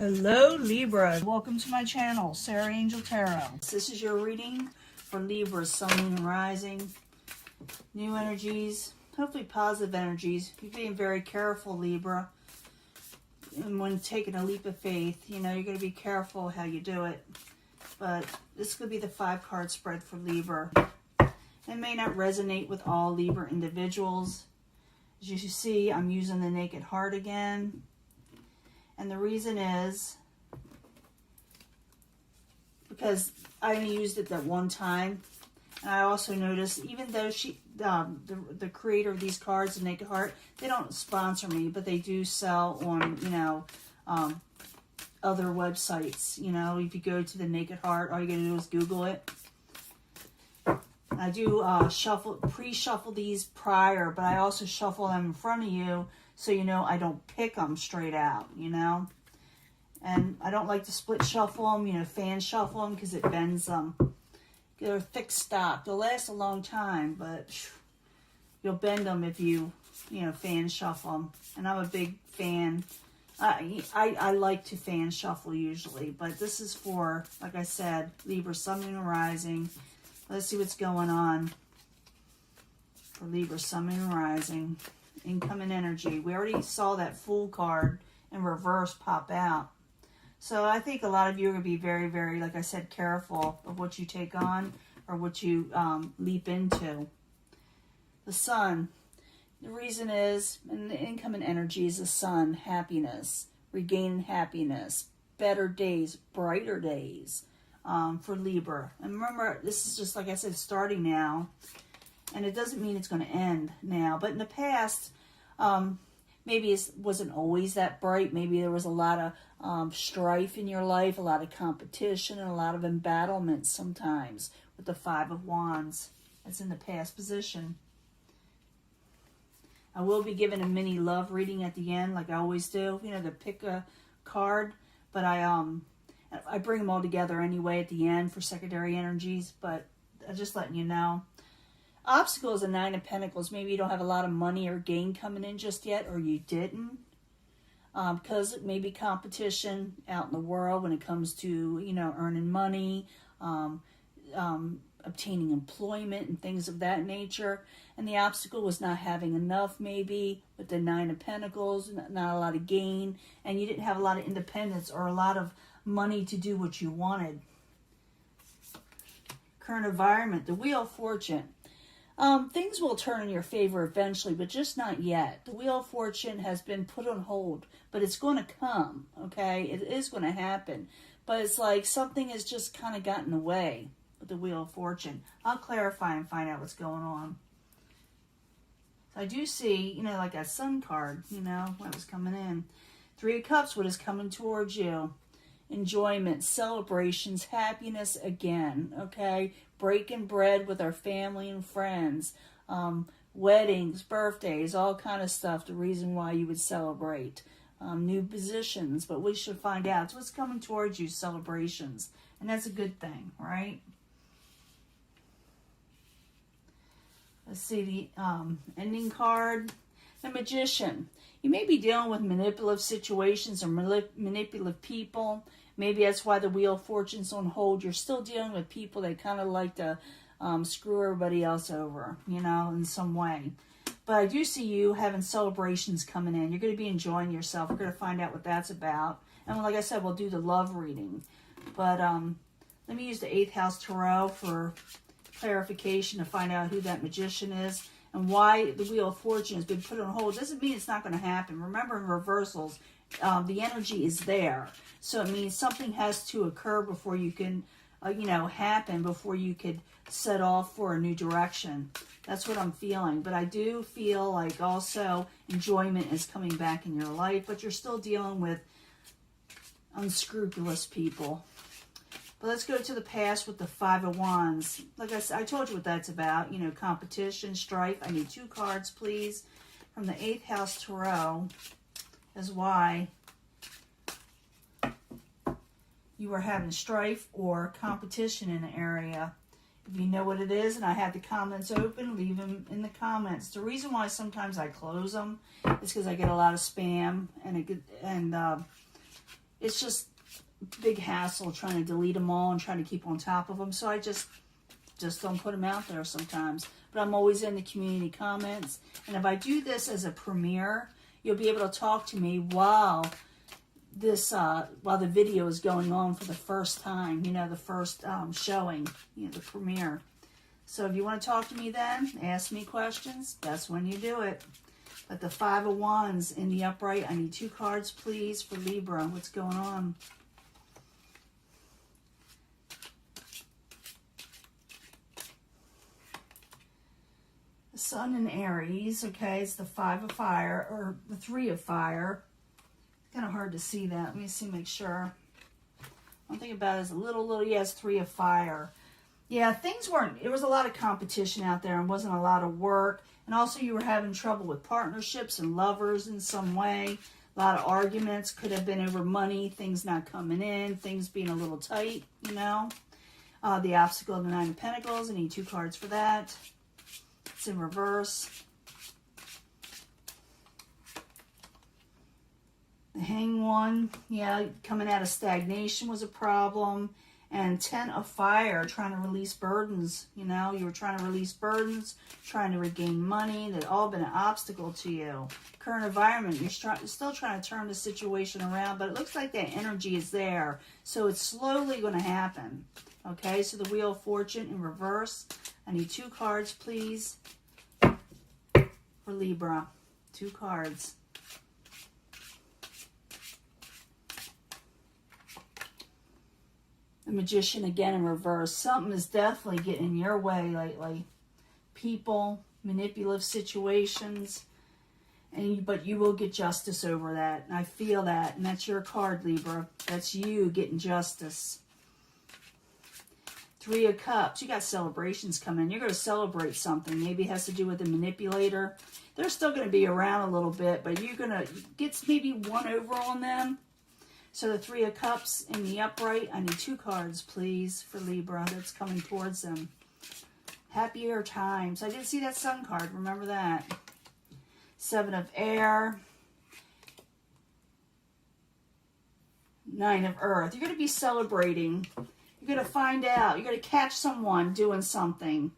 Hello Libra, welcome to my channel, Sarah Angel Tarot. This is your reading for Libra, Sun, Moon, and Rising. New energies, hopefully positive energies. You're being very careful, Libra. And when taking a leap of faith, you know, you're going to be careful how you do it. But this could be the 5-card spread for Libra. It may not resonate with all Libra individuals. As you see, I'm using the Naked Heart again. And the reason is because I only used it that one time. And I also noticed, even though the creator of these cards, the Naked Heart, they don't sponsor me, but they do sell on, you know, other websites. You know, if you go to the Naked Heart, all you gotta do is Google it. I do pre-shuffle these prior, but I also shuffle them in front of you so you know I don't pick them straight out, you know. And I don't like to split shuffle them, you know, fan shuffle them because it bends them. They're thick stock. They'll last a long time, but you'll bend them if you know, fan shuffle them. And I'm a big fan. I like to fan shuffle usually, but this is for, like I said, Libra, Sun, Moon, and Rising. Let's see what's going on for Libra, Sun, Moon, and Rising. Incoming energy. We already saw that Fool card in reverse pop out. So I think a lot of you are going to be very, very, like I said, careful of what you take on or what you leap into. The Sun. The reason is, and the incoming energy is the Sun, happiness, regaining happiness, better days, brighter days for Libra. And remember, this is just, like I said, starting now. And it doesn't mean it's going to end now. But in the past, maybe it wasn't always that bright. Maybe there was a lot of strife in your life, a lot of competition, and a lot of embattlement sometimes with the 5 of Wands. That's in the past position. I will be giving a mini love reading at the end, like I always do. You know, to pick a card. But I bring them all together anyway at the end for secondary energies. But I'm just letting you know. Obstacle is a 9 of Pentacles. Maybe you don't have a lot of money or gain coming in just yet, or you didn't. Because it may be competition out in the world when it comes to, you know, earning money, obtaining employment and things of that nature. And the obstacle was not having enough, maybe, with the 9 of Pentacles, not a lot of gain, and you didn't have a lot of independence or a lot of money to do what you wanted. Current environment, the Wheel of Fortune. Things will turn in your favor eventually, but just not yet. The Wheel of Fortune has been put on hold, but it's going to come, okay? It is going to happen. But it's like something has just kind of gotten away with the Wheel of Fortune. I'll clarify and find out what's going on. So I do see, you know, like a Sun card, you know, when it was coming in. 3 of Cups, what is coming towards you? Enjoyment, celebrations, happiness again, okay? Breaking bread with our family and friends, weddings, birthdays, all kind of stuff, the reason why you would celebrate. New positions, but we should find out. So what's coming towards you, celebrations. And that's a good thing, right? Let's see the ending card. The Magician. You may be dealing with manipulative situations or manipulative people. Maybe that's why the Wheel of Fortune's on hold. You're still dealing with people that kind of like to screw everybody else over, you know, in some way. But I do see you having celebrations coming in. You're going to be enjoying yourself. We're going to find out what that's about. And like I said, we'll do the love reading. But let me use the 8th House Tarot for clarification to find out who that Magician is. And why the Wheel of Fortune has been put on hold doesn't mean it's not going to happen. Remember, in reversals, the energy is there. So it means something has to occur before you can, you know, happen, before you could set off for a new direction. That's what I'm feeling. But I do feel like also enjoyment is coming back in your life, but you're still dealing with unscrupulous people. But let's go to the past with the 5 of Wands. Like I said, I told you what that's about. You know, competition, strife. I need 2 cards, please, from the 8th House Tarot as why you are having strife or competition in an area. If you know what it is, and I have the comments open, leave them in the comments. The reason why sometimes I close them is because I get a lot of spam and it's just big hassle trying to delete them all and trying to keep on top of them. So I just don't put them out there sometimes. But I'm always in the community comments. And if I do this as a premiere, you'll be able to talk to me while the video is going on for the first time, you know, the first showing, you know, the premiere. So if you want to talk to me then, ask me questions, that's when you do it. But the Five of Wands in the upright, I need 2 cards, please, for Libra. What's going on? The Sun in Aries, okay, it's the 5 of Fire, or the 3 of Fire. Kind of hard to see that. Let me see, make sure. One thing about it is a little, yes, 3 of Fire. Yeah, there was a lot of competition out there and wasn't a lot of work. And also you were having trouble with partnerships and lovers in some way. A lot of arguments could have been over money, things not coming in, things being a little tight, you know. The obstacle of the 9 of Pentacles, I need 2 cards for that. It's in reverse. The Hanged One, yeah, coming out of stagnation was a problem. And 10 of Fire, trying to release burdens. You know, you were trying to release burdens, trying to regain money. They've all been an obstacle to you. Current environment, you're still trying to turn the situation around, but it looks like that energy is there. So it's slowly going to happen. Okay, so the Wheel of Fortune in reverse. I need 2 cards, please, for Libra. 2 cards. The Magician again in reverse. Something is definitely getting your way lately. People, manipulative situations, but you will get justice over that. And I feel that, and that's your card, Libra. That's you getting justice. 3 of Cups. You got celebrations coming. You're going to celebrate something. Maybe it has to do with the manipulator. They're still going to be around a little bit, but you're going to get maybe one over on them. So the 3 of Cups in the upright, I need 2 cards, please, for Libra that's coming towards them. Happier times. I didn't see that Sun card. Remember that. 7 of Air. 9 of Earth. You're going to be celebrating. You're going to find out. You're going to catch someone doing something.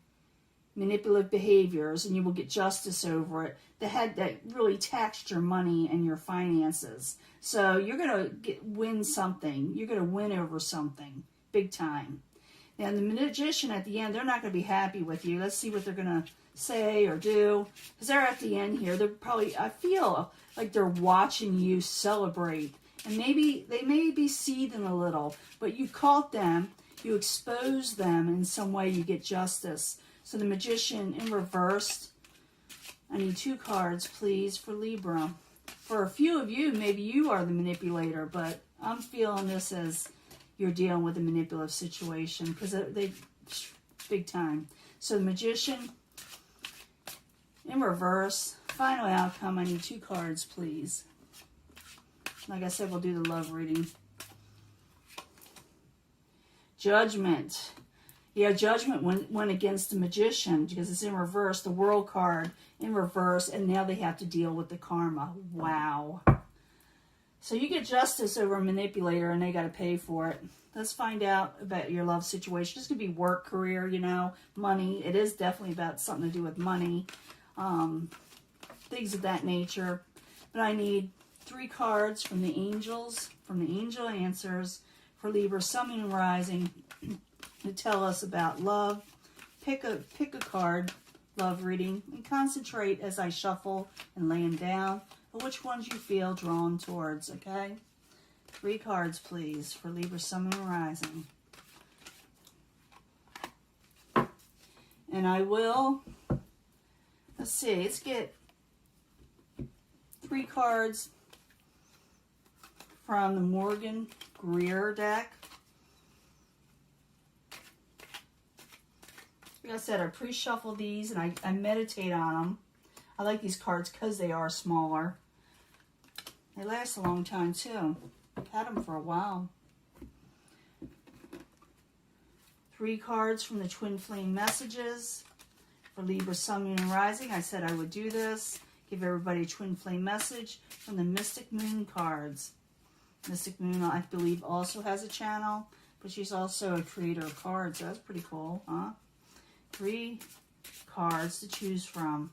Manipulative behaviors, and you will get justice over it. That really taxed your money and your finances. So you're going to win something. You're going to win over something big time. And the Magician at the end, they're not going to be happy with you. Let's see what they're going to say or do. Because they're at the end here. They're probably, I feel like they're watching you celebrate. And maybe they may be seething a little. But you caught them. You exposed them in some way. You get justice. So the Magician in reverse. I need 2 cards, please, for Libra. For a few of you, maybe you are the manipulator, but I'm feeling this as you're dealing with a manipulative situation because they big time. So the Magician in reverse. Final outcome, I need 2 cards, please. Like I said, we'll do the love reading. Judgment. Yeah, Judgment went against the Magician because it's in reverse. The World card in reverse, and now they have to deal with the karma. Wow. So you get justice over a manipulator, and they got to pay for it. Let's find out about your love situation. It's going to be work, career, you know, money. It is definitely about something to do with money, things of that nature. But I need 3 cards from the angels, from the angel answers for Libra, Sun, Moon, and Rising. To tell us about love. Pick a card, love reading, and concentrate as I shuffle and lay them down on which ones you feel drawn towards, okay? 3 cards, please, for Libra, Sun, Moon, and Rising. And I will, let's see, let's get 3 cards from the Morgan Greer deck. Like I said, I pre-shuffle these and I meditate on them. I like these cards because they are smaller. They last a long time too. I've had them for a while. 3 cards from the Twin Flame Messages for Libra, Sun, Moon, and Rising. I said I would do this. Give everybody a Twin Flame message from the Mystic Moon cards. Mystic Moon, I believe, also has a channel, but she's also a creator of cards. That's pretty cool, huh? 3 cards to choose from.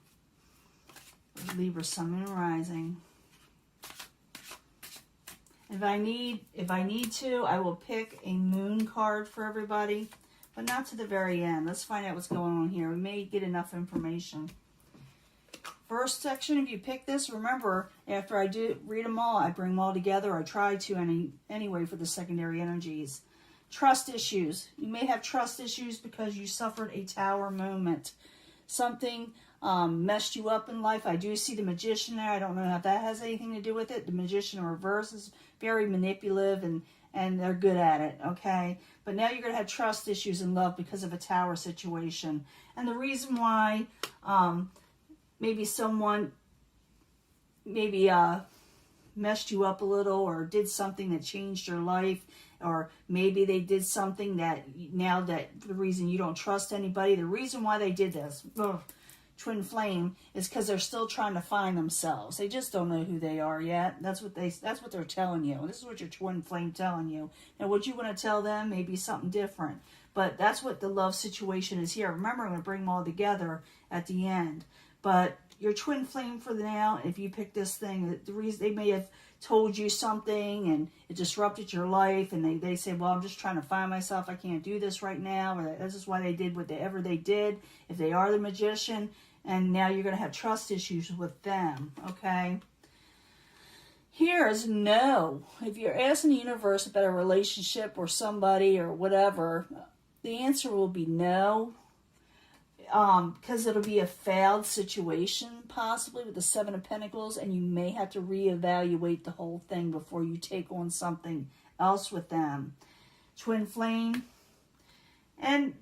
Libra, Sun, Moon, Rising. If I need to, I will pick a moon card for everybody, but not to the very end. Let's find out what's going on here. We may get enough information. First section, if you pick this, remember, after I do read them all, I bring them all together. I try to anyway for the secondary energies. Trust issues. You may have trust issues because you suffered a tower moment. Something messed you up in life. I do see the Magician there. I don't know if that has anything to do with it. The Magician in reverse is very manipulative and they're good at it, okay? But now you're going to have trust issues in love because of a tower situation. And the reason why maybe someone messed you up a little or did something that changed your life, or maybe they did something that now that the reason you don't trust anybody, the reason why they did this, twin flame, is because they're still trying to find themselves. They just don't know who they are yet. That's what they're telling you. This is what your twin flame telling you. Now, what you want to tell them may be something different, but that's what the love situation is here. Remember, I'm going to bring them all together at the end. But your twin flame for now, if you pick this thing, the reason they may have told you something and it disrupted your life, and they say, well, I'm just trying to find myself. I can't do this right now. Or this is why they did whatever they did. If they are the Magician, and now you're going to have trust issues with them, okay? Here is no. If you're asking the universe about a relationship or somebody or whatever, the answer will be no. Because it'll be a failed situation, possibly, with the 7 of Pentacles, and you may have to reevaluate the whole thing before you take on something else with them. Twin flame. And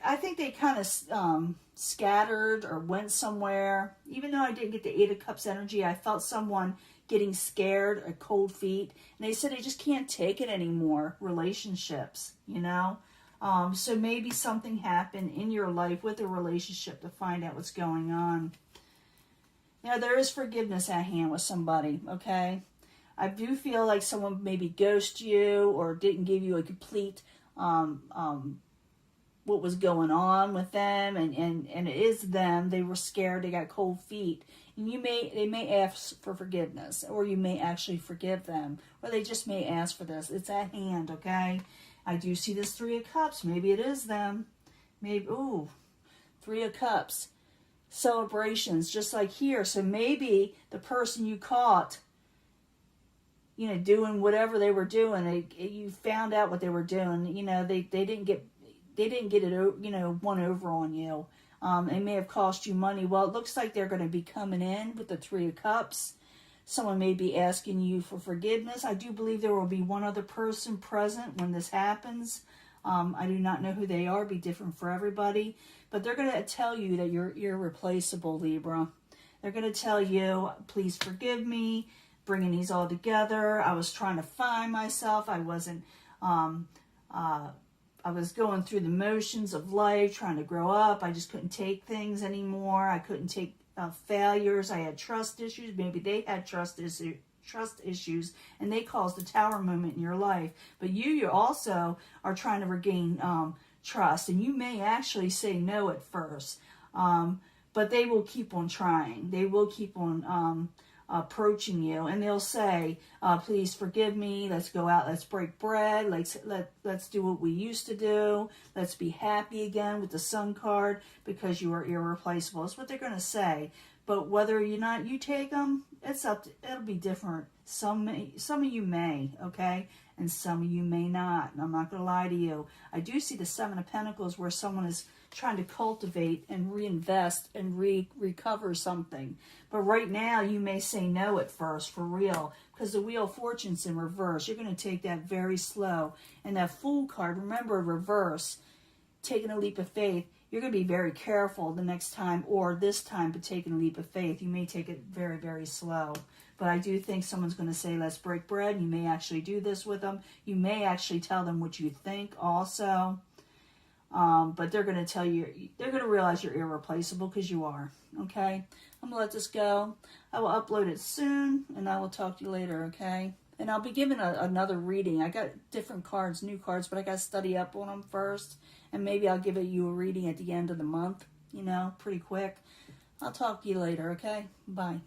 I think they kind of scattered or went somewhere. Even though I didn't get the 8 of Cups energy, I felt someone getting scared, or cold feet. And they said they just can't take it anymore, relationships, you know. So maybe something happened in your life with a relationship to find out what's going on. Now, there is forgiveness at hand with somebody, okay? I do feel like someone maybe ghosted you or didn't give you a complete what was going on with them, and it is them. They were scared, they got cold feet. And they may ask for forgiveness, or you may actually forgive them, or they just may ask for this. It's at hand, okay? I do see this 3 of Cups. Maybe it is them. Maybe, 3 of Cups. Celebrations, just like here. So maybe the person you caught, doing whatever they were doing, you found out what they were doing. They didn't get it, one over on you. It may have cost you money. Well, it looks like they're going to be coming in with the 3 of Cups. Someone may be asking you for forgiveness. I do believe there will be one other person present when this happens. I do not know who they are. Be different for everybody. But they're going to tell you that you're irreplaceable, Libra. They're going to tell you, please forgive me, bringing these all together. I was trying to find myself. I wasn't... I was going through the motions of life, trying to grow up. I just couldn't take things anymore. I couldn't take failures. I had trust issues. Maybe they had trust issues, and they caused a tower moment in your life. But you also are trying to regain trust, and you may actually say no at first, but they will keep on trying. They will keep on approaching you, and they'll say, please forgive me, let's go out, let's break bread, let's do what we used to do, let's be happy again with the Sun card, because you are irreplaceable. That's what they're going to say. But whether or not you take them, it'll be different. Some of you may, okay, and some of you may not, and I'm not going to lie to you. I do see the 7 of Pentacles where someone is trying to cultivate and reinvest and recover something. But right now, you may say no at first, for real, because the Wheel of Fortune's in reverse. You're going to take that very slow. And that Fool card, remember, reverse, taking a leap of faith, you're going to be very careful the next time, or this time, but taking a leap of faith. You may take it very, very slow. But I do think someone's going to say, let's break bread. You may actually do this with them. You may actually tell them what you think also. But they're going to tell you, they're going to realize you're irreplaceable, because you are. Okay? I'm going to let this go. I will upload it soon, and I will talk to you later, okay? And I'll be giving another reading. I got different cards, new cards, but I got to study up on them first. And maybe I'll give you a reading at the end of the month, you know, pretty quick. I'll talk to you later, okay? Bye.